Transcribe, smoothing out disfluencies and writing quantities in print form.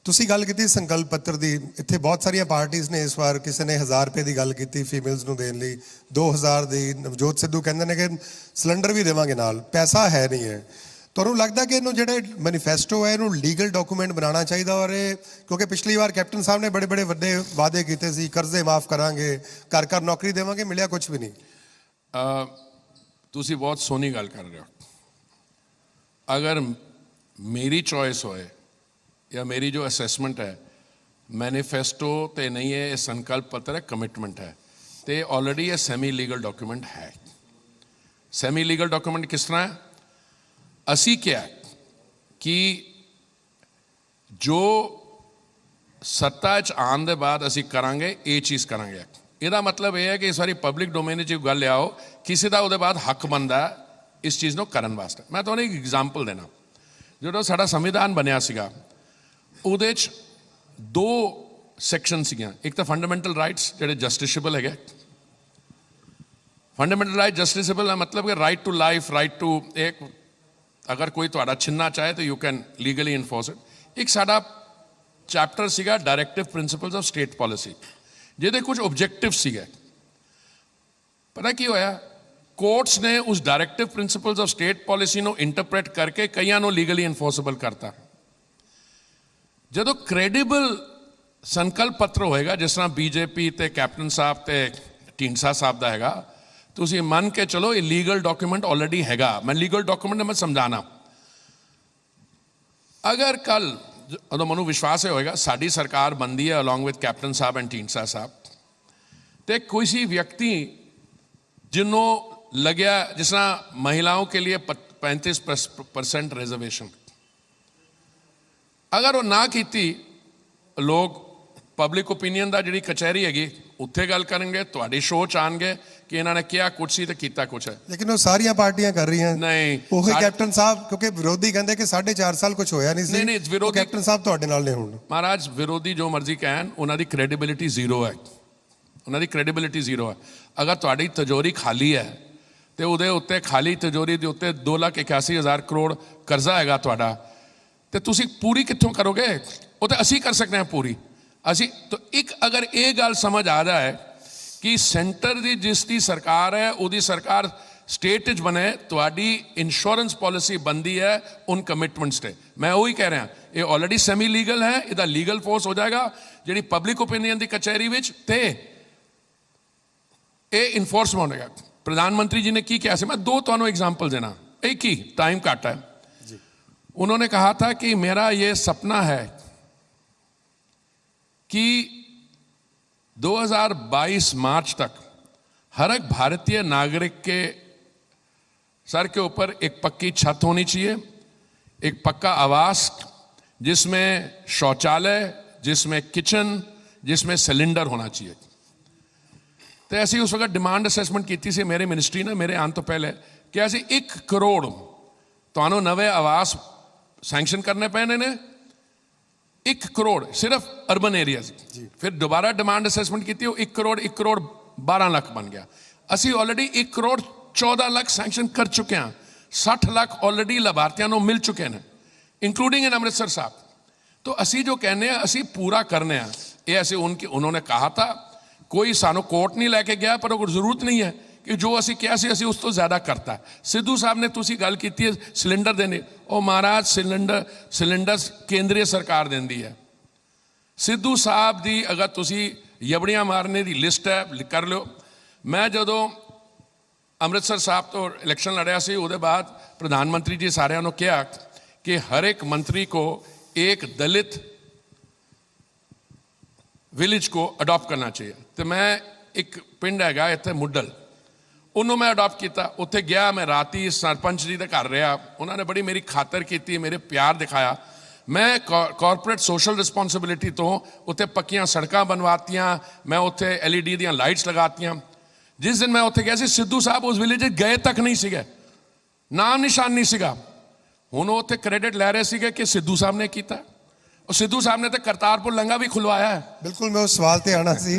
ਤੁਸੀਂ ਗੱਲ ਕੀਤੀ ਸੰਕਲਪ ਪੱਤਰ ਦੀ। ਇੱਥੇ ਬਹੁਤ ਸਾਰੀਆਂ ਪਾਰਟੀਆਂ ਨੇ ਇਸ ਵਾਰ, ਕਿਸੇ ਨੇ 1000 ਰੁਪਏ ਦੀ ਗੱਲ ਕੀਤੀ ਫੀਮੇਲਸ ਨੂੰ ਦੇਣ ਲਈ, 2000 ਦੀ। ਨਵਜੋਤ ਸਿੱਧੂ ਕਹਿੰਦੇ ਨੇ ਕਿ ਸਿਲੰਡਰ ਵੀ ਦੇਵਾਂਗੇ ਨਾਲ। ਪੈਸਾ ਹੈ ਨਹੀਂ ਹੈ। ਤੁਹਾਨੂੰ ਲੱਗਦਾ ਕਿ ਇਹਨੂੰ ਜਿਹੜੇ ਮੈਨੀਫੈਸਟੋ ਹੈ ਇਹਨੂੰ ਲੀਗਲ ਡਾਕੂਮੈਂਟ ਬਣਾਉਣਾ ਚਾਹੀਦਾ? ਔਰ ਇਹ ਕਿਉਂਕਿ ਪਿਛਲੀ ਵਾਰ ਕੈਪਟਨ ਸਾਹਿਬ ਨੇ ਬੜੇ ਬੜੇ ਵੱਡੇ ਵਾਅਦੇ ਕੀਤੇ ਸੀ, ਕਰਜ਼ੇ ਮਾਫ ਕਰਾਂਗੇ, ਘਰ ਘਰ ਨੌਕਰੀ ਦੇਵਾਂਗੇ, ਮਿਲਿਆ ਕੁਝ ਵੀ ਨਹੀਂ। ਤੁਸੀਂ ਬਹੁਤ ਸੋਹਣੀ ਗੱਲ ਕਰ ਰਹੇ ਹੋ। ਅਗਰ ਮੇਰੀ ਚॉइस ਹੋਏ या मेरी जो असेसमेंट है, मैनीफेस्टो तो नहीं है, ये संकल्प पत्र है, कमिटमेंट है, तो ऑलरेडी ये सैमी लीगल डॉक्यूमेंट है। सैमी लीगल डॉक्यूमेंट किस तरह है? असी क्या है कि जो सत्ता च आने के बाद असी करांगे ये चीज़ करांगे। ਇਹਦਾ मतलब यह है कि सारी पब्लिक डोमेन च गल आओ, किसी का ਉਹਦੇ ਬਾਅਦ हक बनता इस चीज़ ਨੂੰ ਕਰਨ ਵਾਸਤੇ। मैं ਤੁਹਾਨੂੰ एक एग्जाम्पल देना। जो साडा संविधान बनया सीगा ਉਹਦੇ 'ਚ 2 ਸੈਕਸ਼ਨ ਸੀਗੀਆਂ। ਇੱਕ ਤਾਂ ਫੰਡਾਮੈਂਟਲ ਰਾਈਟਸ ਜਿਹੜੇ ਜਸਟਿਸੇਬਲ ਹੈਗੇ। ਫੰਡਾਮੈਂਟਲ ਰਾਈਟ ਜਸਟਿਸੇਬਲ ਦਾ ਮਤਲਬ ਕਿ right to life, right to ਇੱਕ ਅਗਰ ਕੋਈ ਤੁਹਾਡਾ ਛਿਨਣਾ ਚਾਹੇ ਤਾਂ you can legally enforce it. ਇੱਕ ਸਾਡਾ ਚੈਪਟਰ ਸੀਗਾ directive principles of state policy, ਜਿਹਦੇ ਕੁਝ ਆਬਜੈਕਟਿਵ ਸੀਗੇ। ਪਤਾ ਕੀ ਹੋਇਆ? ਕੋਰਟਸ ਨੇ ਉਸ directive principles of state policy ਨੂੰ ਇੰਟਰਪ੍ਰੇਟ ਕਰਕੇ ਕਈਆਂ ਨੂੰ ਲੀਗਲੀ ਇਨਫੋਰਸੇਬਲ ਕਰਤਾ। ਜਦੋਂ ਕ੍ਰੈਡੀਬਲ ਸੰਕਲਪ ਪੱਤਰ ਹੋਏਗਾ, ਜਿਸ ਤਰ੍ਹਾਂ ਬੀਜੇਪੀ ਤੇ ਕੈਪਟਨ ਸਾਹਿਬ ਤੇ ਢੀਂਡਸਾ ਸਾਹਿਬ ਦਾ ਹੈਗਾ, ਤੁਸੀਂ ਮੰਨ ਕੇ ਚਲੋ ਇਹ ਲੀਗਲ ਡਾਕੂਮੈਂਟ ਆਲਰੇਡੀ ਹੈਗਾ। ਮੈਂ ਲੀਗਲ ਡਾਕੂਮੈਂਟ ਮੈਂ ਸਮਝਾਣਾ। ਅਗਰ ਕੱਲ ਉਦੋਂ ਮੈਨੂੰ ਵਿਸ਼ਵਾਸ ਹੋਏਗਾ ਸਾਡੀ ਸਰਕਾਰ ਬਣਦੀ ਹੈ along with captain Sahib and Dhindsa ਸਾਹਿਬ, ਤੇ ਕੋਈ ਵਿਅਕਤੀ ਜਿਹਨੂੰ ਲੱਗਿਆ ਜਿਸ ਤਰ੍ਹਾਂ ਮਹਿਲਾओं के लिए 35% ਰਿਜ਼ਰਵੇਸ਼ਨ, अगर वो ना की, लोग पब्लिक ओपीनियन का जी कचहरी हैगी उत्थे गल करेंगे, थोड़ी शो च आएंगे कि इन्होंने क्या कुछ सी ते कीता कुछ है। लेकिन वो सारियां पार्टियां कर रही हैं। नहीं, वो कैप्टन साहब क्योंकि विरोधी कहते कि 4.5 साल कुछ होया नहीं सी। नहीं विरोधी कैप्टन साहब तुहाडे नाल ने हुण महाराज विरोधी जो मर्जी कहन, उन्हां दी क्रेडिबिलिटी जीरो है। उन्हां दी क्रेडिबिलिटी जीरो है। अगर तुहाडी तिजोरी खाली है तो उहदे उत्ते खाली तिजोरी दे उत्ते 2,81,000 करोड़ करजा हैगा तुहाडा, तो तुसी पूरी कित्थों करोगे? वो तो असी कर सकते हैं पूरी। असी तो एक अगर ये गल समझ आ जाए कि सेंटर की जिसकी सरकार है उसकी सरकार स्टेट च बने, तुहाडी इंश्योरेंस पॉलिसी बनती है उन कमिटमेंट्स से। मैं वही कह रहा, ये ऑलरेडी सैमी लीगल है, इसका लीगल फोर्स हो जाएगा जी पब्लिक ओपीनियन की कचहरी में, तो ये इनफोर्समेंट होगा। प्रधानमंत्री जी ने की क्या? मैं 2 तुहानू एग्जाम्पल देना, एक ही टाइम घट है। उन्होंने कहा था कि मेरा ये सपना है कि 2022 मार्च तक हर एक भारतीय नागरिक के सर के ऊपर एक पक्की छत होनी चाहिए, एक पक्का आवास जिसमें शौचालय, जिसमें किचन, जिसमें सिलेंडर होना चाहिए। तो ऐसी उस वक्त डिमांड असेसमेंट की थी मेरे मिनिस्ट्री ने, मेरे आने तो पहले, कि ऐसे 1 करोड़ तो नवे आवास सैंक्शन करने पैने ने। 1 करोड़ सिर्फ अर्बन एरियाज। फिर दोबारा डिमांड असेसमेंट की थी, 1 करोड़ 12 लाख बन गया। असी ऑलरेडी 1 करोड़ 14 लाख सैंक्शन कर चुके हैं। 60 लाख ऑलरेडी लाभार्थियों को मिल चुके हैं, इंक्लूडिंग इन अमृतसर साहब। तो असी जो कहने हैं असी पूरा करने हैं। ये ऐसे उन्होंने कहा था, कोई सानू कोर्ट नहीं लैके गया, पर जरूरत नहीं है कि जो असी क्या सी असी उस तो ज़्यादा करता है। सिद्धू साहब ने तुसी गल की है सिलेंडर देने, ओ महाराज सिलेंडर केंद्रीय सरकार देंदी है। सिद्धू साहब दी अगर तुसी यबड़ियां मारने की लिस्ट है कर लो। मैं जदों अमृतसर साहब तो इलैक्शन लड़िया सी, उहदे बाद प्रधानमंत्री जी सारियां नूं कहा कि हर एक मंत्री को एक दलित विलेज को अडॉप्ट करना चाहिए। तो मैं एक पिंड हैगा इत्थे मुड्डल, उन्होंने मैं अडॉप्ट किया। उत्थे गया, मैं राती सरपंच जी के घर रहा, उन्होंने बड़ी मेरी खातर की, मेरे प्यार दिखाया। मैं कॉरपोरेट सोशल रिस्पोंसिबिलिटी तो उत्थे पक्कियां सड़कां बनवातियां, मैं उत्थे LED दी लाइट्स लगातियां। जिस दिन मैं उत्थे गया सी, सिद्धू साहब उस विलेज गए तक नहीं सीगे, नाम निशान नहीं सीगा। हुण उत्थे क्रेडिट लै रहे सीगे कि सिद्धू साहब ने किया, और सिद्धू साहब ने तो करतारपुर लंगा भी खुलवाया है। बिल्कुल, मैं उस सवाल ते आना सी।